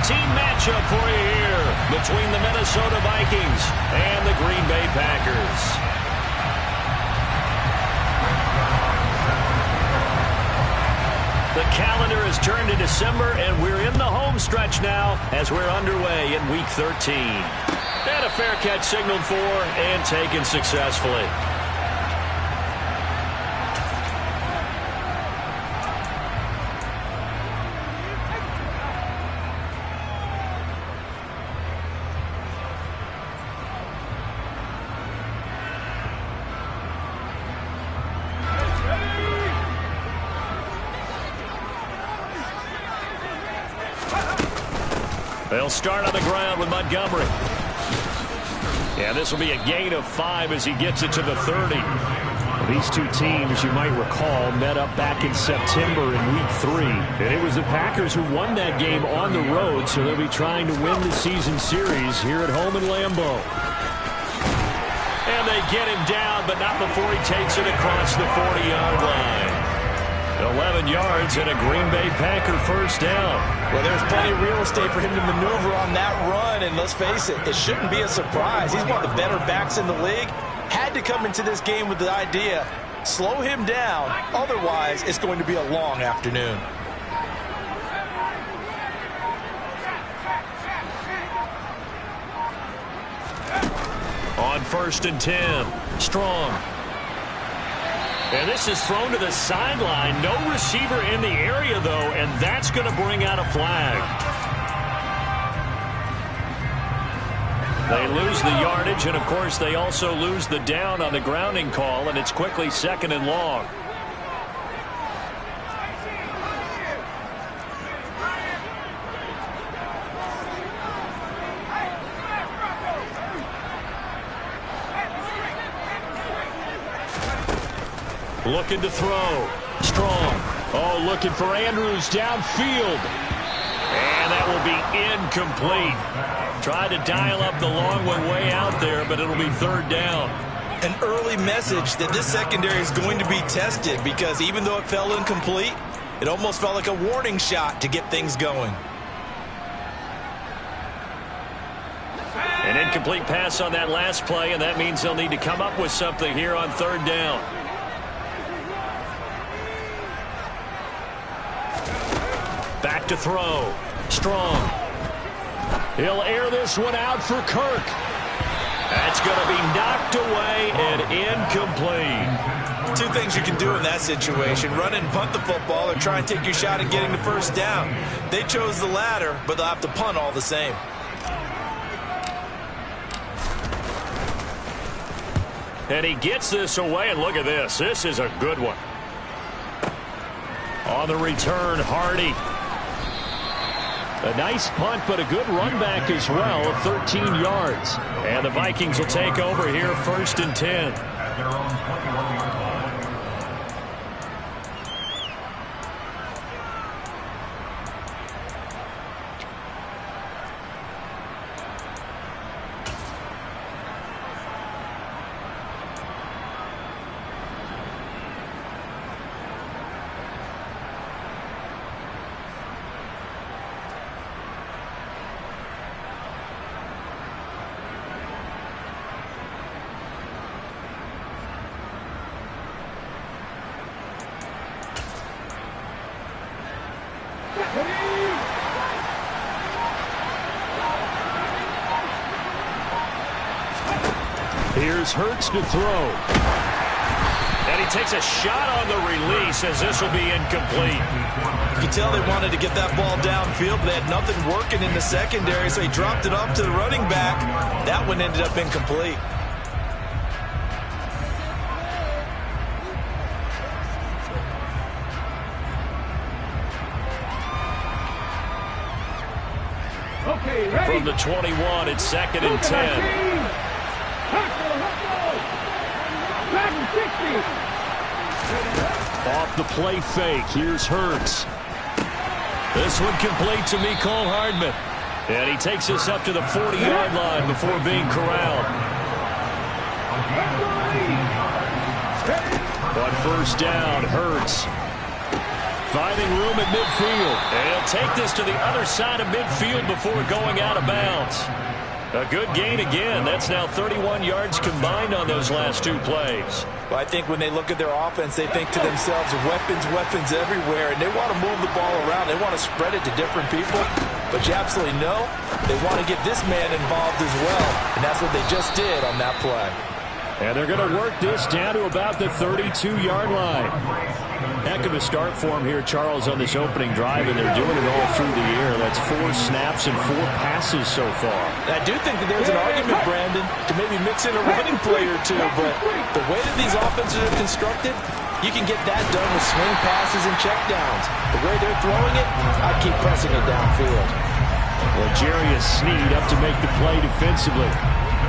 team matchup for you here between the Minnesota Vikings and the Green Bay Packers. The calendar has turned to December, and we're in the home stretch now as we're underway in Week 13. And a fair catch signaled for and taken successfully. They'll start on the ground with Montgomery. And this will be a gain of 5 as he gets it to the 30. These two teams, you might recall, met up back in September in Week 3. And it was the Packers who won that game on the road, so they'll be trying to win the season series here at home in Lambeau. And they get him down, but not before he takes it across the 40-yard line. 11 yards and a Green Bay Packer first down. Well, there's plenty of real estate for him to maneuver on that run, and let's face it, it shouldn't be a surprise. He's one of the better backs in the league. Had to come into this game with the idea, slow him down, otherwise it's going to be a long afternoon. On 1st and 10, Strong. And this is thrown to the sideline. No receiver in the area, though, and that's going to bring out a flag. They lose the yardage, and, of course, they also lose the down on the grounding call, and it's quickly 2nd and long. Looking to throw. Strong. Oh, looking for Andrews downfield. And that will be incomplete. Tried to dial up the long one way out there, but it'll be 3rd down. An early message that this secondary is going to be tested, because even though it fell incomplete, it almost felt like a warning shot to get things going. An incomplete pass on that last play, and that means they'll need to come up with something here on 3rd down. Back to throw. Strong. He'll air this one out for Kirk. That's going to be knocked away and incomplete. Two things you can do in that situation: run and punt the football, or try and take your shot at getting the 1st down. They chose the latter, but they'll have to punt all the same. And he gets this away, and look at this. This is a good one. On the return, Hardy. A nice punt, but a good run back as well of 13 yards. And the Vikings will take over here 1st and 10. At their own 21-yard line. Here's Hurts to throw. And he takes a shot on the release as this will be incomplete. You can tell they wanted to get that ball downfield, but they had nothing working in the secondary, so he dropped it off to the running back. That one ended up incomplete. From the 21, it's 2nd and 10. Off the play fake, here's Hurts. This one complete to Mecole Hardman. And he takes this up to the 40-yard line before being corralled. On 1st down, Hurts. Finding room at midfield. And he'll take this to the other side of midfield before going out of bounds. A good gain again. That's now 31 yards combined on those last two plays. Well, I think when they look at their offense, they think to themselves, weapons, weapons everywhere, and they want to move the ball around. They want to spread it to different people. But you absolutely know they want to get this man involved as well, and that's what they just did on that play. And they're going to work this down to about the 32-yard line. Heck of a start for him here, Charles, on this opening drive, and they're doing it all through the air. That's 4 snaps and 4 passes so far. And I do think that there's an argument, Brandon, to maybe mix in a running play or two, but the way that these offenses are constructed, you can get that done with swing passes and checkdowns. The way they're throwing it, I'd keep pressing it downfield. Well, Jarius Sneed up to make the play defensively.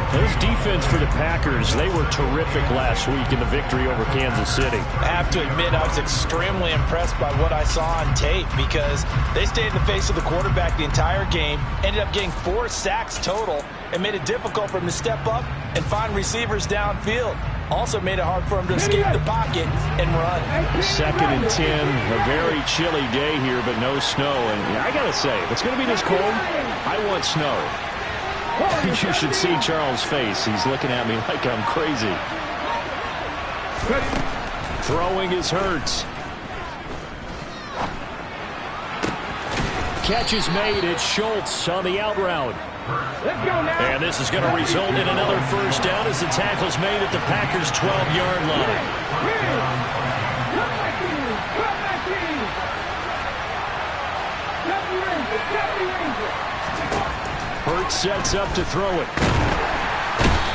Those defense for the Packers, they were terrific last week in the victory over Kansas City. I have to admit, I was extremely impressed by what I saw on tape because they stayed in the face of the quarterback the entire game, ended up getting 4 sacks total, and made it difficult for him to step up and find receivers downfield. Also made it hard for him to escape the pocket and run. 2nd and 10, a very chilly day here, but no snow. And I got to say, if it's going to be this cold, I want snow. You should see Charles' face. He's looking at me like I'm crazy. Throwing is Hurts. Catch is made. It's Schultz on the out route. And this is going to result in another first down as the tackle's made at the Packers' 12-yard line. Hurts sets up to throw it.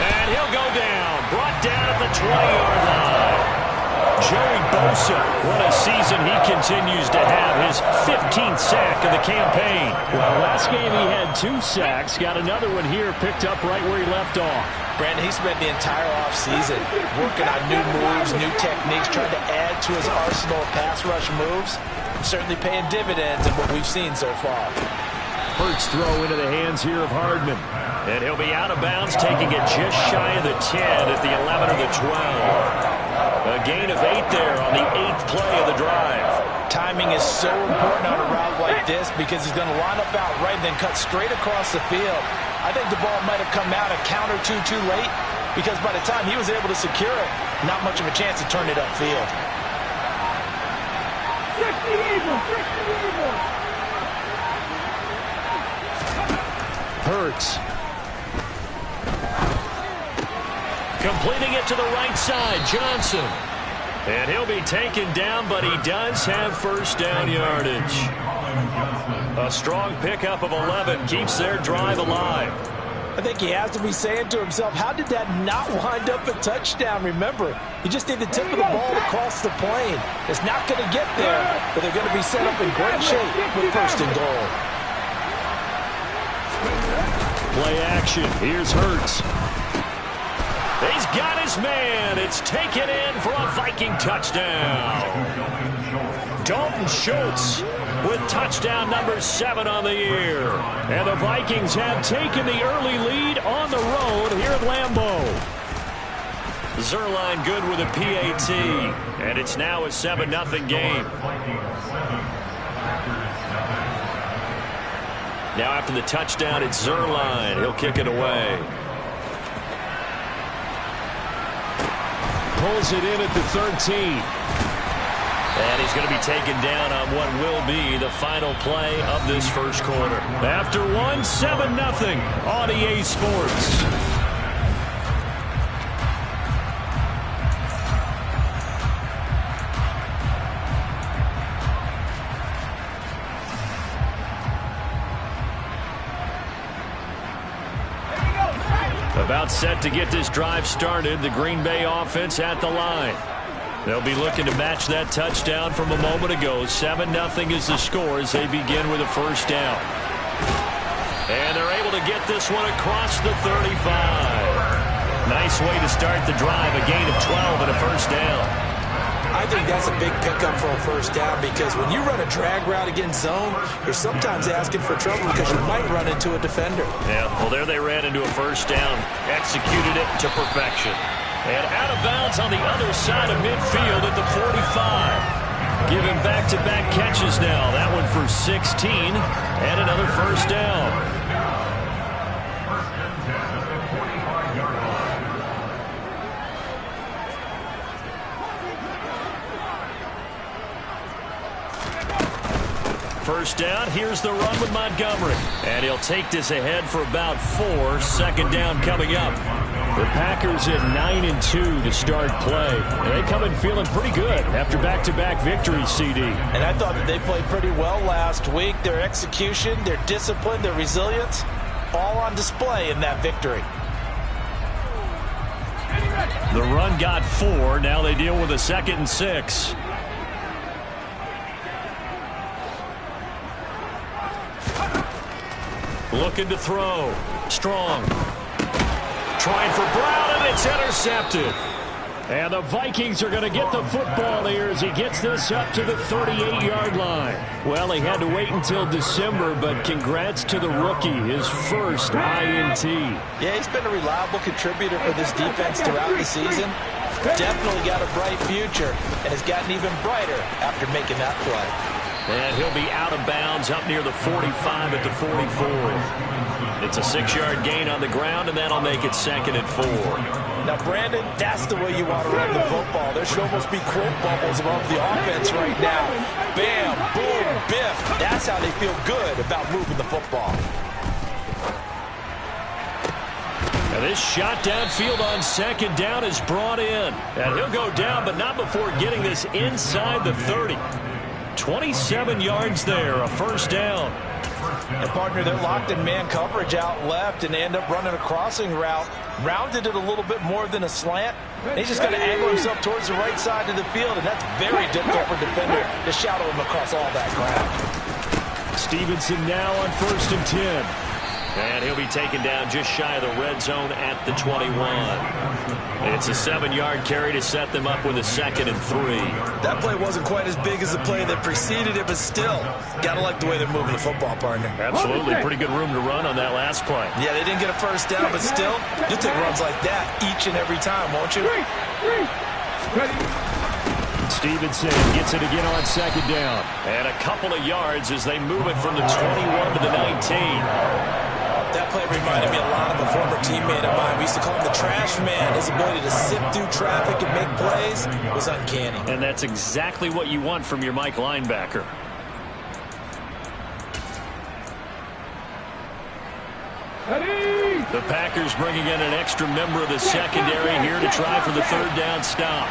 And he'll go down. Brought down at the 20-yard line. Joey Bosa, what a season he continues to have. His 15th sack of the campaign. Well, last game he had 2 sacks. Got another one here picked up right where he left off. Brandon, he spent the entire offseason working on new moves, new techniques, trying to add to his arsenal of pass rush moves. Certainly paying dividends in what we've seen so far. Hurts throw into the hands here of Hardman. And he'll be out of bounds, taking it just shy of the 10 at the 11 or the 12. A gain of 8 there on the 8th play of the drive. Timing is so important on a route like this because he's going to line up out right and then cut straight across the field. I think the ball might have come out a count or two too late because by the time he was able to secure it, not much of a chance to turn it upfield. 60 Eagles! Hurts. Completing it to the right side, Johnson. And he'll be taken down, but he does have first down yardage. A strong pickup of 11 keeps their drive alive. I think he has to be saying to himself, how did that not wind up a touchdown? Remember, you just need the tip of the ball across the plane. It's not going to get there, but they're going to be set up in great shape with first and goal. Play action. Here's Hurts. He's got his man. It's taken in for a Viking touchdown. Dalton Schultz with touchdown number 7 on the year. And the Vikings have taken the early lead on the road here at Lambeau. Zerline good with a PAT. And it's now a 7-0 game. Now after the touchdown, it's Zerline. He'll kick it away. Pulls it in at the 13. And he's going to be taken down on what will be the final play of this first quarter. After 7-0 on EA Sports. About set to get this drive started. The Green Bay offense at the line. They'll be looking to match that touchdown from a moment ago. 7-0 is the score as they begin with a first down. And they're able to get this one across the 35. Nice way to start the drive. A gain of 12 and a first down. I think that's a big pickup for a first down because when you run a drag route against zone, you're sometimes asking for trouble because you might run into a defender. Yeah, well, there they ran into a first down. Executed it to perfection. And out of bounds on the other side of midfield at the 45. Give him back-to-back catches now. That one for 16 and another first down. First down, here's the run with Montgomery. And he'll take this ahead for about 4. Second down coming up. The Packers at 9-2 to start play. They come in feeling pretty good after back-to-back victories, CD. And I thought that they played pretty well last week. Their execution, their discipline, their resilience, all on display in that victory. The run got 4. Now they deal with a 2nd and 6. Looking to throw. Strong. Trying for Brown, and it's intercepted. And the Vikings are going to get the football here as he gets this up to the 38-yard line. Well, he had to wait until December, but congrats to the rookie, his first INT. Yeah, he's been a reliable contributor for this defense throughout the season. Definitely got a bright future, and has gotten even brighter after making that play. And he'll be out of bounds up near the 45 at the 44. It's a 6-yard gain on the ground, and that'll make it 2nd and 4. Now, Brandon, that's the way you want to run the football. There should almost be quote bubbles above the offense right now. Bam, boom, biff. That's how they feel good about moving the football. And this shot downfield on 2nd down is brought in. And he'll go down, but not before getting this inside the 30. 27 yards there, a first down. And partner, they're locked in man coverage out left, and they end up running a crossing route. Rounded it a little bit more than a slant. And he's just going to angle himself towards the right side of the field, and that's very difficult for a defender to shadow him across all that ground. Stevenson now on 1st and 10. And he'll be taken down just shy of the red zone at the 21. It's a 7-yard carry to set them up with a 2nd and 3. That play wasn't quite as big as the play that preceded it, but still, got to like the way they're moving the football, partner. Absolutely. Pretty good room to run on that last play. Yeah, they didn't get a first down, but still, you'll take runs like that each and every time, won't you? Stevenson gets it again on 2nd down. And a couple of yards as they move it from the 21 to the 19. That play reminded me a lot of a former teammate of mine. We used to call him the trash man. His ability to sift through traffic and make plays was uncanny. And that's exactly what you want from your Mike linebacker. The Packers bringing in an extra member of the secondary here to try for the 3rd down stop.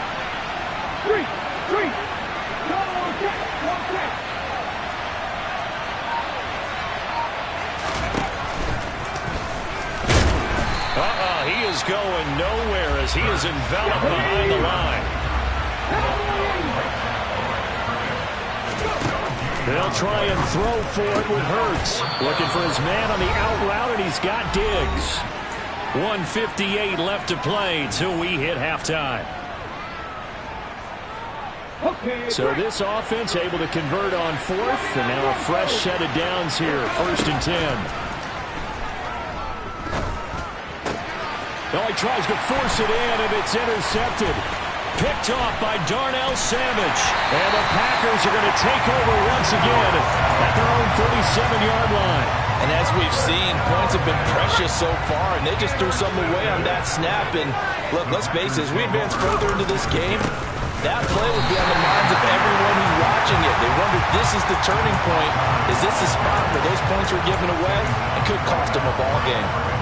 He is going nowhere as he is enveloped behind the line. They'll try and throw for it with Hurts. Looking for his man on the out route, and he's got Diggs. 1:58 left to play till we hit halftime. So this offense able to convert on 4th, and now a fresh set of downs here, 1st and 10. Well, he tries to force it in, and it's intercepted. Picked off by Darnell Savage. And the Packers are going to take over once again at their own 37-yard line. And as we've seen, points have been precious so far, and they just threw some away on that snap. And look, let's face it, as we advance further into this game, that play would be on the minds of everyone who's watching it. They wonder, this is the turning point. Is this the spot where those points were given away? It could cost them a ball game.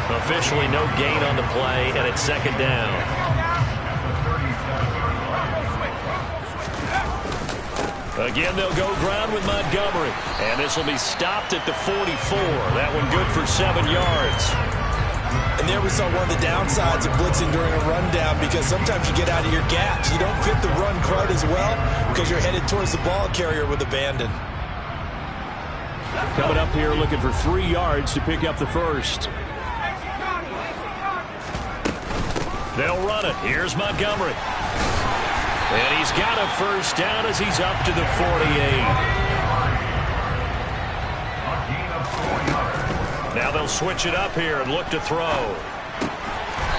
Officially no gain on the play, and it's 2nd down. Again, they'll go ground with Montgomery. And this will be stopped at the 44. That one good for 7 yards. And there we saw one of the downsides of blitzing during a rundown, because sometimes you get out of your gaps. You don't fit the run quite as well because you're headed towards the ball carrier with abandon. Coming up here looking for 3 yards to pick up the first. They'll run it. Here's Montgomery. And he's got a first down as he's up to the 48. Now they'll switch it up here and look to throw.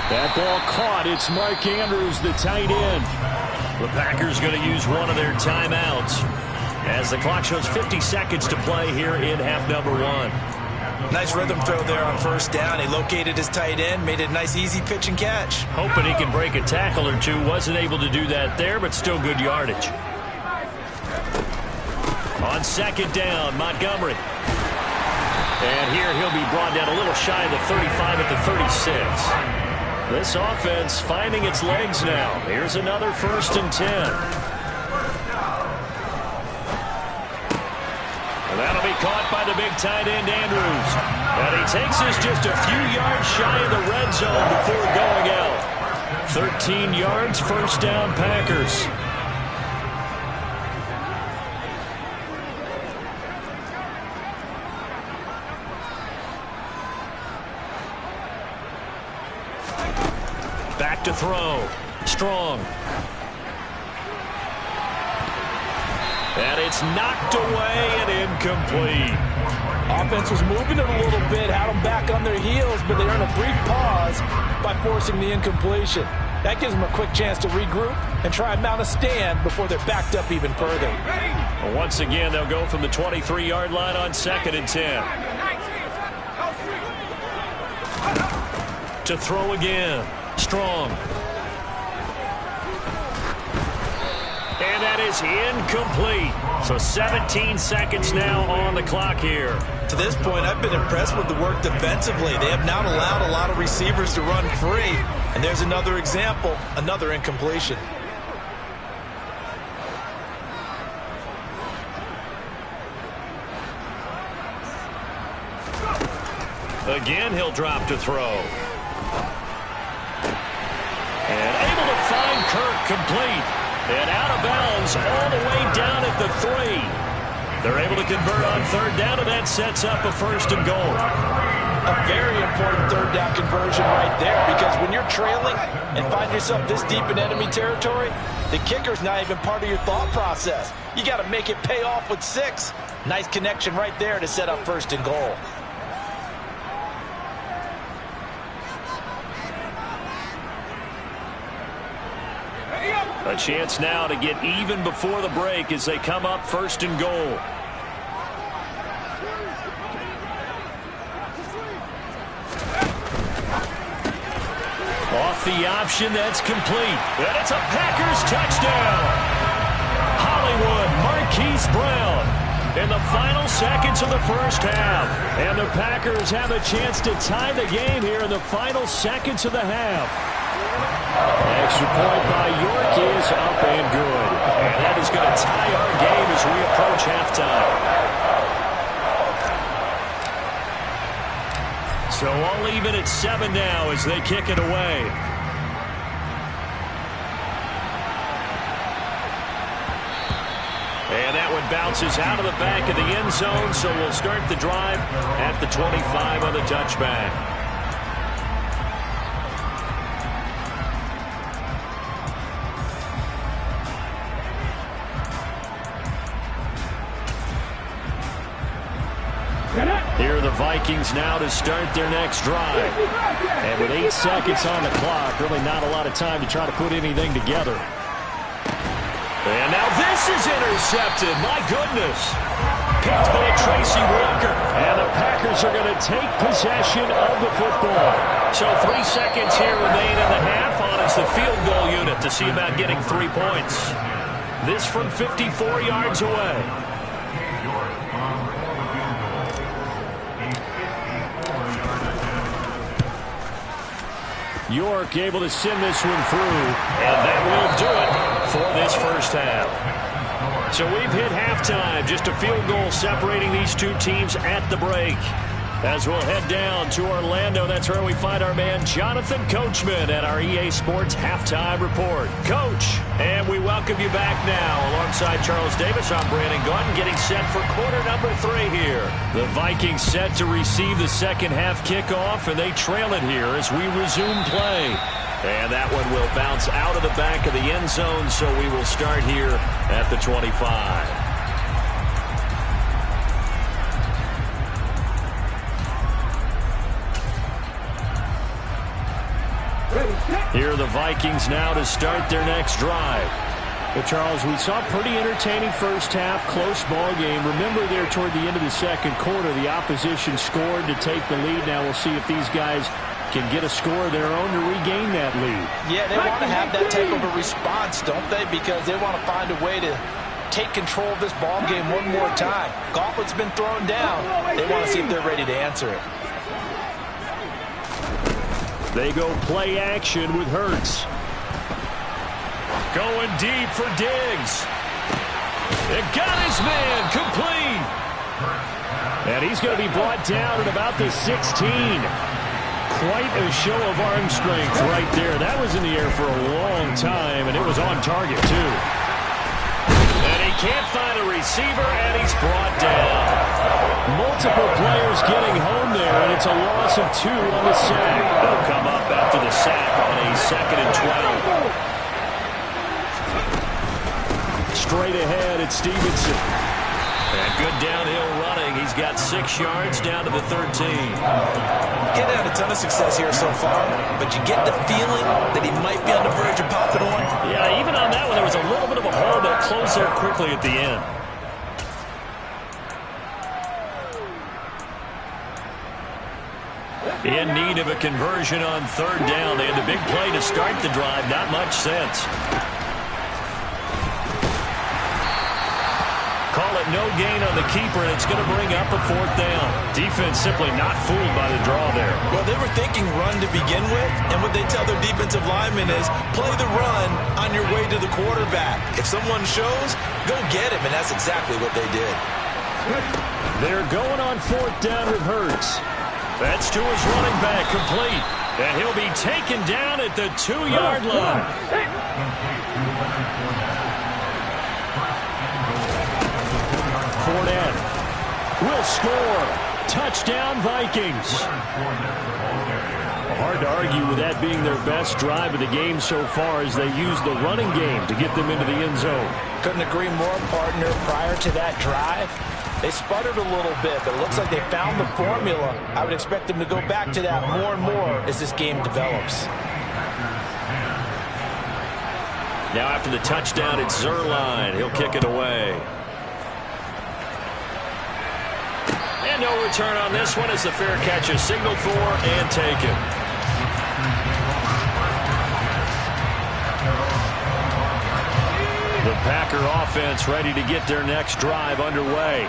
That ball caught. It's Mark Andrews, the tight end. The Packers going to use one of their timeouts as the clock shows 50 seconds to play here in half number one. Nice rhythm throw there on first down. He located his tight end, made it a nice easy pitch and catch. Hoping he can break a tackle or two. Wasn't able to do that there, but still good yardage. On second down, Montgomery. And here he'll be brought down a little shy of the 35 at the 36. This offense finding its legs now. Here's another 1st and 10. And that'll be caught by the big tight end, Andrews. And he takes us just a few yards shy of the red zone before going out. 13 yards, 1st down, Packers. Back to throw. Strong. And it's knocked away and incomplete. Offense was moving it a little bit, had them back on their heels, but they earned a brief pause by forcing the incompletion. That gives them a quick chance to regroup and try and mount a stand before they're backed up even further. Well, once again, they'll go from the 23-yard line on 2nd and 10. To throw again. Strong. And that is incomplete. So 17 seconds now on the clock here. To this point, I've been impressed with the work defensively. They have not allowed a lot of receivers to run free. And there's another example, another incompletion. Again, he'll drop to throw. And able to find Kirk complete. And out of bounds all the way down at the 3. They're able to convert on 3rd down, and that sets up a 1st and goal. A very important 3rd down conversion right there, because when you're trailing and find yourself this deep in enemy territory, the kicker's not even part of your thought process. You got to make it pay off with 6. Nice connection right there to set up 1st and goal. A chance now to get even before the break as they come up 1st and goal. Off the option, that's complete. And it's a Packers touchdown. Hollywood Marquise Brown in the final seconds of the 1st half. And the Packers have a chance to tie the game here in the final seconds of the half. Extra point by York is up and good. And that is going to tie our game as we approach halftime. So all even at 7 now as they kick it away. And that one bounces out of the back of the end zone, so we'll start the drive at the 25 on the touchback. Here are the Vikings now to start their next drive. And with 8 seconds on the clock, really not a lot of time to try to put anything together. And now this is intercepted. My goodness. Picked by Tracy Walker. And the Packers are going to take possession of the football. So 3 seconds here remain in the half on it's the field goal unit to see about getting 3 points. This from 54 yards away. York able to send this one through, and that will do it for this 1st half. So we've hit halftime, just a field goal separating these two teams at the break. As we'll head down to Orlando, that's where we find our man Jonathan Coachman at our EA Sports Halftime Report. Coach, and we welcome you back now. Alongside Charles Davis, I'm Brandon Gaudin, getting set for quarter number 3 here. The Vikings set to receive the second half kickoff, and they trail it here as we resume play. And that one will bounce out of the back of the end zone, so we will start here at the 25. Here are the Vikings now to start their next drive. But Charles, we saw a pretty entertaining first half, close ball game. Remember there toward the end of the second quarter, the opposition scored to take the lead. Now we'll see if these guys can get a score of their own to regain that lead. Yeah, they want to have that type of a response, don't they? Because they want to find a way to take control of this ball game one more time. Gauntlet's been thrown down. They want to see if they're ready to answer it. They go play action with Hurts. Going deep for Diggs. It got his man complete. And he's going to be brought down at about the 16. Quite a show of arm strength right there. That was in the air for a long time, and it was on target, too. And he can't find a receiver, and he's brought down. Multiple players getting home there, and it's a loss of 2 on the sack. They'll come up after the sack on a 2nd and 12. Straight ahead, it's Stevenson. And good downhill running. He's got 6 yards down to the 13. Getting had a ton of success here so far, but you get the feeling that he might be on the verge of popping one. Yeah, even on that one, there was a little bit of a hole, but it closed there quickly at the end. In need of a conversion on 3rd down. They had the big play to start the drive. Not much sense. Call it no gain on the keeper, and it's going to bring up a 4th down. Defense simply not fooled by the draw there. Well, they were thinking run to begin with, and what they tell their defensive linemen is play the run on your way to the quarterback. If someone shows, go get him, and that's exactly what they did. They're going on 4th down with Hurts. That's to his running back, complete. And he'll be taken down at the 2-yard line. Fournette will score. Touchdown, Vikings. Hard to argue with that being their best drive of the game so far as they use the running game to get them into the end zone. Couldn't agree more, partner. Prior to that drive, they sputtered a little bit, but it looks like they found the formula. I would expect them to go back to that more and more as this game develops. Now after the touchdown, it's Zerline. He'll kick it away. And no return on this one as the fair catch is signaled for and taken. The Packer offense ready to get their next drive underway.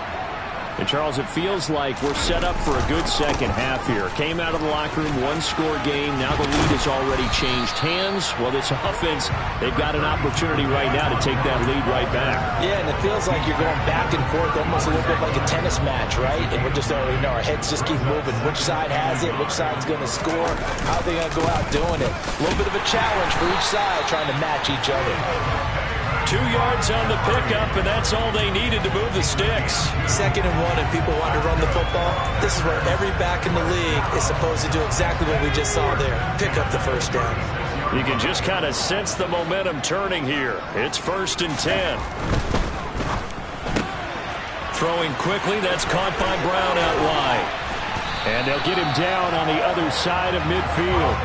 And, Charles, it feels like we're set up for a good second half here. Came out of the locker room, 1-score game. Now the lead has already changed hands. Well, this offense, they've got an opportunity right now to take that lead right back. Yeah, and it feels like you're going back and forth almost a little bit like a tennis match, right? And we're just already know our heads just keep moving. Which side has it? Which side's going to score? How are they going to go out doing it? A little bit of a challenge for each side trying to match each other. 2 yards on the pickup, and that's all they needed to move the sticks. 2nd and 1, and people want to run the football. This is where every back in the league is supposed to do exactly what we just saw there. Pick up the 1st down. You can just kind of sense the momentum turning here. It's 1st and 10. Throwing quickly, that's caught by Brown out wide. And they'll get him down on the other side of midfield.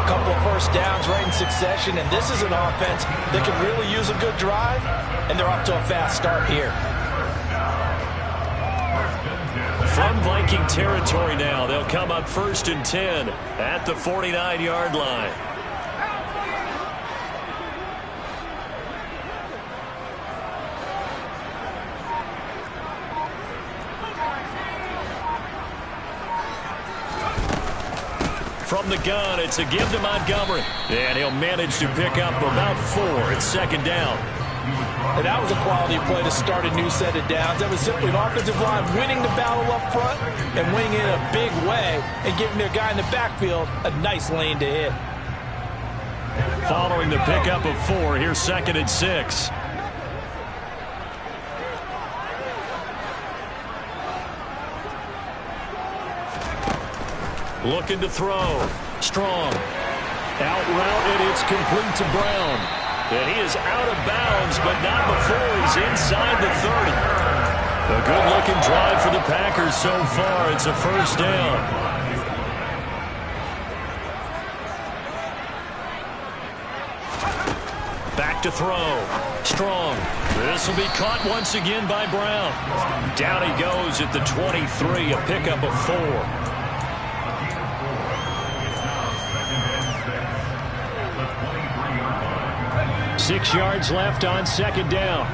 Couple of 1st downs right in succession, and this is an offense that can really use a good drive, and they're off to a fast start here. From Viking territory now, they'll come up 1st and 10 at the 49-yard line. From the gun, it's a give to Montgomery. And he'll manage to pick up about 4. It's 2nd down. And that was a quality play to start a new set of downs. That was simply an offensive line winning the battle up front and winning it in a big way and giving their guy in the backfield a nice lane to hit. Following the pickup of 4, here's 2nd and 6. Looking to throw. Strong. Out route, and it's complete to Brown. And he is out of bounds, but not before he's inside the 30. A good-looking drive for the Packers so far. It's a 1st down. Back back to throw. Strong. This will be caught once again by Brown. Down he goes at the 23, a pickup of 4. 6 yards left on second down.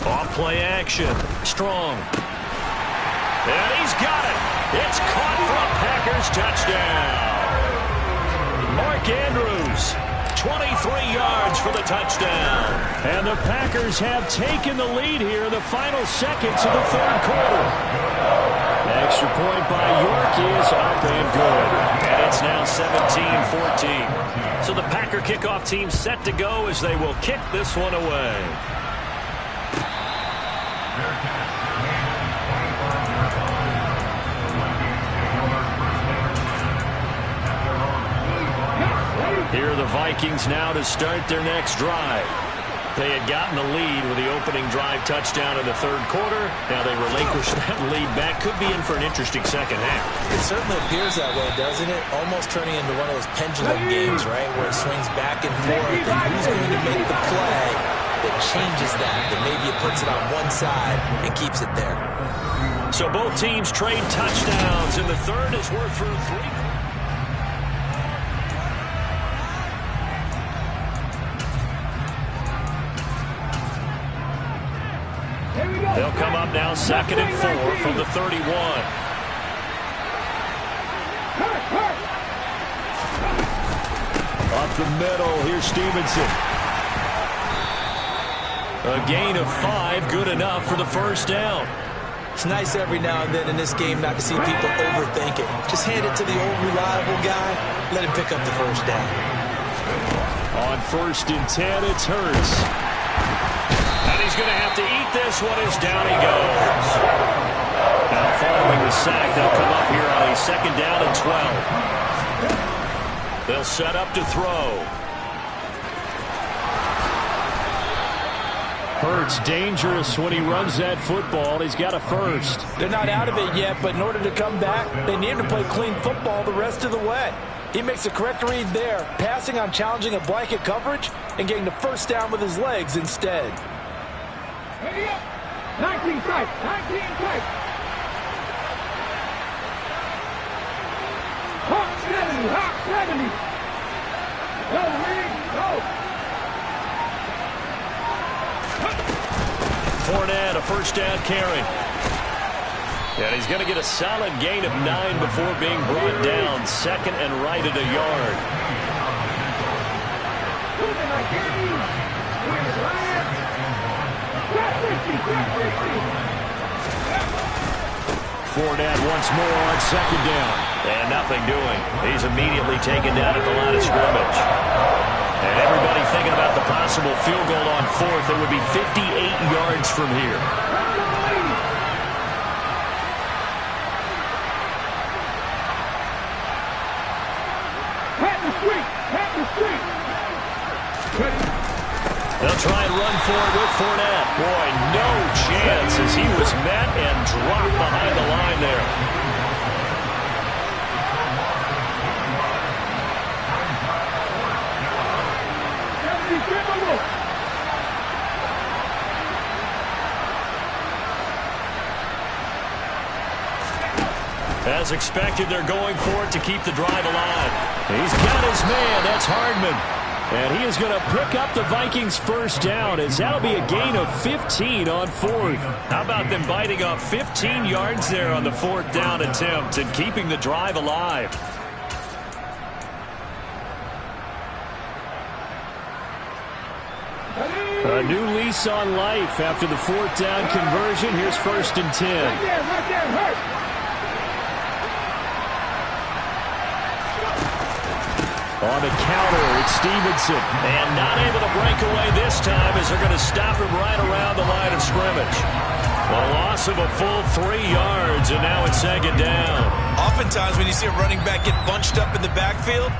Off play action. Strong. And he's got it. It's caught for a Packers touchdown. Mark Andrews, 23 yards for the touchdown. And the Packers have taken the lead here in the final seconds of the third quarter. Extra point by York is up and good. And it's now 17-14. So the Packer kickoff team set to go as they will kick this one away. Here are the Vikings now to start their next drive. They had gotten the lead with the opening drive touchdown in the third quarter. Now they relinquish that lead back. Could be in for an interesting second half. It certainly appears that way, doesn't it? Almost turning into one of those pendulum games, right, where it swings back and forth. And who's going to make the play that changes that maybe it puts it on one side and keeps it there? So both teams trade touchdowns, and the third is worth through 3. They'll come up now 2nd and 4 from the 31. Up the middle, here's Stevenson. A gain of 5, good enough for the first down. It's nice every now and then in this game not to see people overthink it. Just hand it to the old reliable guy, let him pick up the first down. On 1st and 10, it's Hurts. And he's going to have to eat this one as down he goes. Now following the sack, they'll come up here on a 2nd down and 12. They'll set up to throw. Hurts dangerous when he runs that football. He's got a first. They're not out of it yet, but in order to come back, they need to play clean football the rest of the way. He makes a correct read there, passing on challenging a blanket coverage and getting the first down with his legs instead. 19 strike, 19 strike. Hawk 70, Hawk 70. Go, Reed, go. Fournette, a first down carry. And he's going to get a solid gain of 9 before being brought down. 2nd and right at a yard. Fournette once more on 2nd down. And nothing doing. He's immediately taken down at the line of scrimmage. And everybody thinking about the possible field goal on 4th. It would be 58 yards from here. They'll try and run for it with Fournette. Boy, no chance as he was met and dropped behind the line there. As expected, they're going for it to keep the drive alive. He's got his man. That's Hardman. And he is going to pick up the Vikings' first down, as that'll be a gain of 15 on 4th. How about them biting off 15 yards there on the 4th down attempt and keeping the drive alive? A new lease on life after the 4th down conversion. Here's 1st and 10. Right there, Hurts. On the counter, it's Stevenson. And not able to break away this time as they're going to stop him right around the line of scrimmage. A loss of a full 3 yards, and now it's 2nd down. Oftentimes when you see a running back get bunched up in the backfield,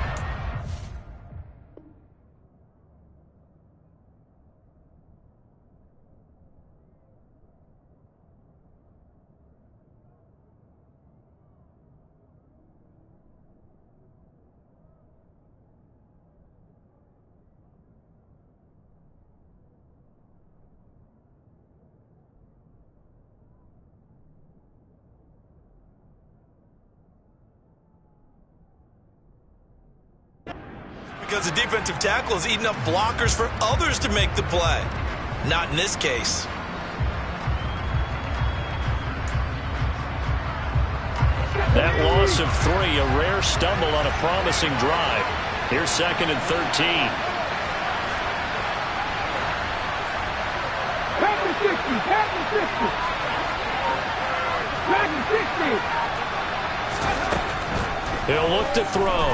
because the defensive tackle is eating up blockers for others to make the play. Not in this case. That loss of 3, a rare stumble on a promising drive. Here's 2nd and 13. Back to 60. Back to 60. Back to 60. He'll look to throw.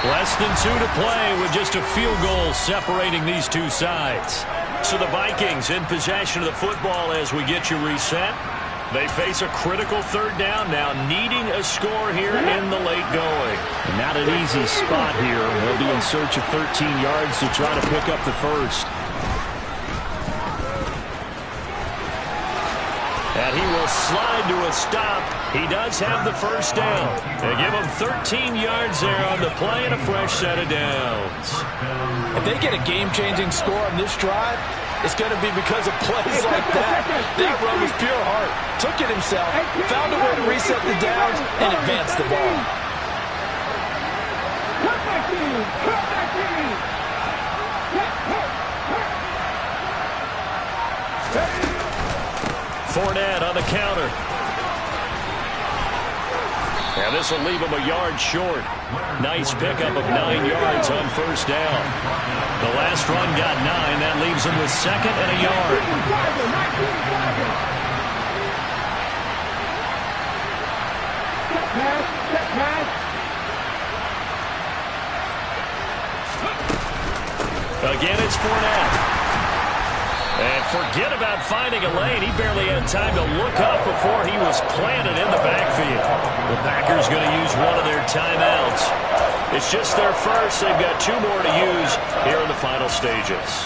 Less than 2 to play with just a field goal separating these two sides. So the Vikings in possession of the football as we get you reset. They face a critical 3rd down now, needing a score here in the late going. Not an easy spot here. They'll be in search of 13 yards to try to pick up the first. And he will slide to a stop. He does have the first down. They give him 13 yards there on the play and a fresh set of downs. If they get a game-changing score on this drive, it's going to be because of plays like that. That run was pure heart. Took it himself, found a way to reset the downs, and advance the ball. Come back in. Come back in. Fournette on the counter. And this will leave him a yard short. Nice pickup of 9 yards on first down. The last run got 9. That leaves him with 2nd and a yard. Again, it's Fournette. And forget about finding a lane. He barely had time to look up before he was planted in the backfield. The Packers going to use one of their timeouts. It's just their first. They've got 2 more to use here in the final stages.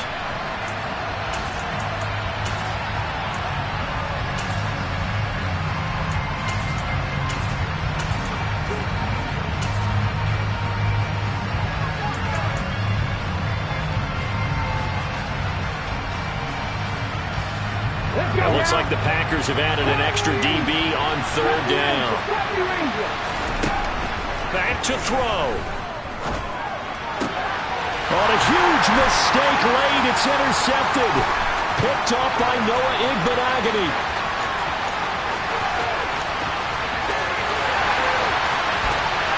It looks like the Packers have added an extra DB on 3rd down. Back to throw. On a huge mistake late, it's intercepted. Picked up by Noah Igbenogany.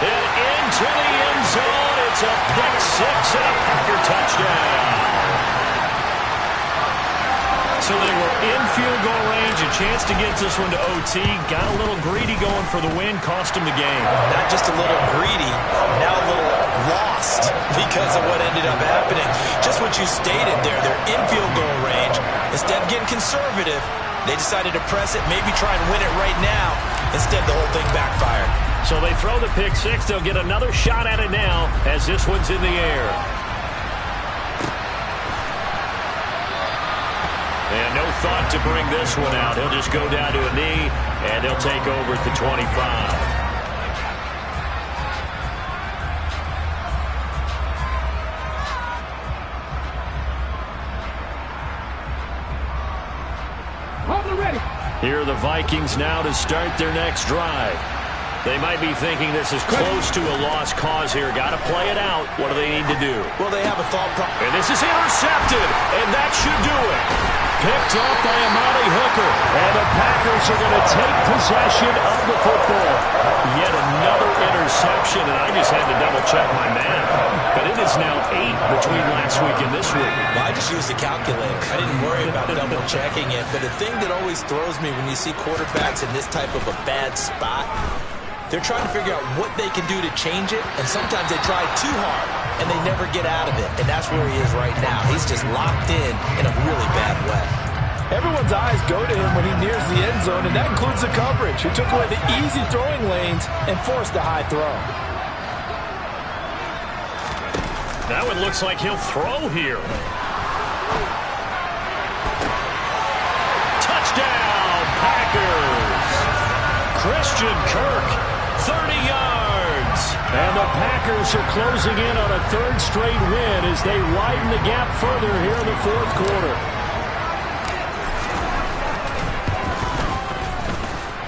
And into the end zone. It's a pick 6 and a Packer touchdown. So they were in field goal range, a chance to get this one to OT. Got a little greedy going for the win, cost him the game. Not just a little greedy, now a little lost because of what ended up happening. Just what you stated there, they're in field goal range. Instead of getting conservative, they decided to press it, maybe try and win it right now. Instead, the whole thing backfired. So they throw the pick 6. They'll get another shot at it now as this one's in the air. And no thought to bring this one out. He'll just go down to a knee, and they'll take over at the 25. Here are the Vikings now to start their next drive. They might be thinking this is close to a lost cause here. Got to play it out. What do they need to do? Well, they have a thought process. And this is intercepted, and that should do it. Picked up by Amani Hooker. And the Packers are going to take possession of the football. Yet another interception, and I just had to double-check my math. But it is now 8 between last week and this week. Well, I just used the calculator. I didn't worry about double-checking it. But the thing that always throws me when you see quarterbacks in this type of a bad spot, they're trying to figure out what they can do to change it, and sometimes they try too hard, and they never get out of it. And that's where he is right now. He's just locked in a really bad way. Everyone's eyes go to him when he nears the end zone, and that includes the coverage, who took away the easy throwing lanes and forced a high throw. Now it looks like he'll throw here. Touchdown, Packers! Christian Kirk, 30 yards. And the Packers are closing in on a 3rd straight win as they widen the gap further here in the 4th quarter.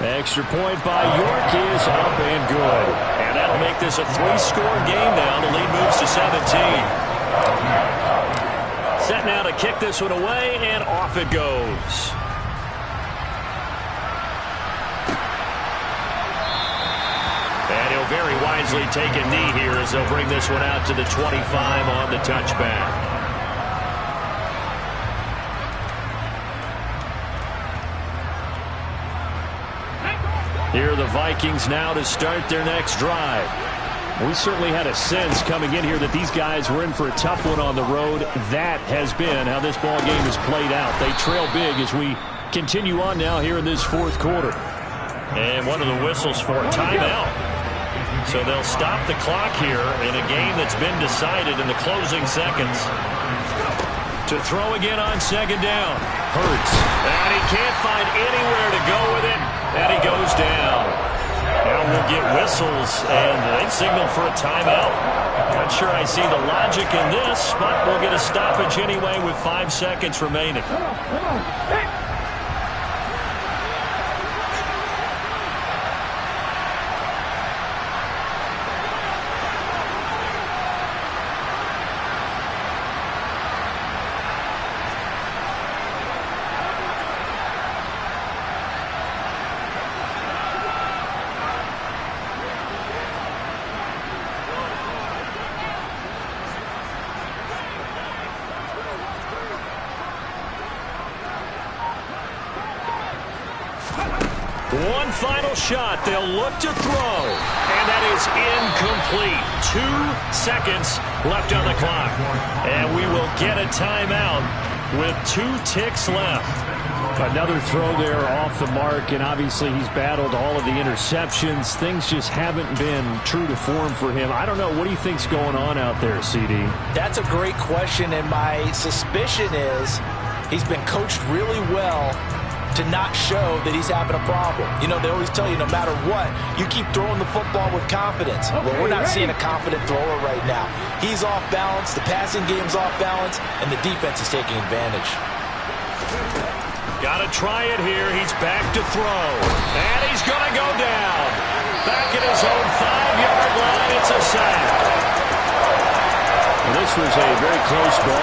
Extra point by York is up and good. And that'll make this a 3-score game now. The lead moves to 17. Set now to kick this one away, and off it goes. And he'll very wisely take a knee here as they'll bring this one out to the 25 on the touchback. Here are the Vikings now to start their next drive. We certainly had a sense coming in here that these guys were in for a tough one on the road. That has been how this ball game has played out. They trail big as we continue on now here in this fourth quarter. And one of the whistles for a timeout. So they'll stop the clock here in a game that's been decided in the closing seconds. To throw again on second down. Hurts. And he can't find anywhere to go with it. And he goes down. Now we'll get whistles, and they signal for a timeout. Not sure I see the logic in this, but we'll get a stoppage anyway with 5 seconds remaining. One final shot. They'll look to throw. And that is incomplete. 2 seconds left on the clock. And we will get a timeout with 2 ticks left. Another throw there off the mark, and obviously he's battled all of the interceptions. Things just haven't been true to form for him. I don't know. What do you think's going on out there, CD? That's a great question, and my suspicion is he's been coached really well to not show that he's having a problem. You know, they always tell you no matter what, you keep throwing the football with confidence. Well, we're not seeing a confident thrower right now. He's off balance, the passing game's off balance, and the defense is taking advantage. Got to try it here. He's back to throw. And he's going to go down. Back at his own 5-yard line. It's a sack. Well, this was a very close ball.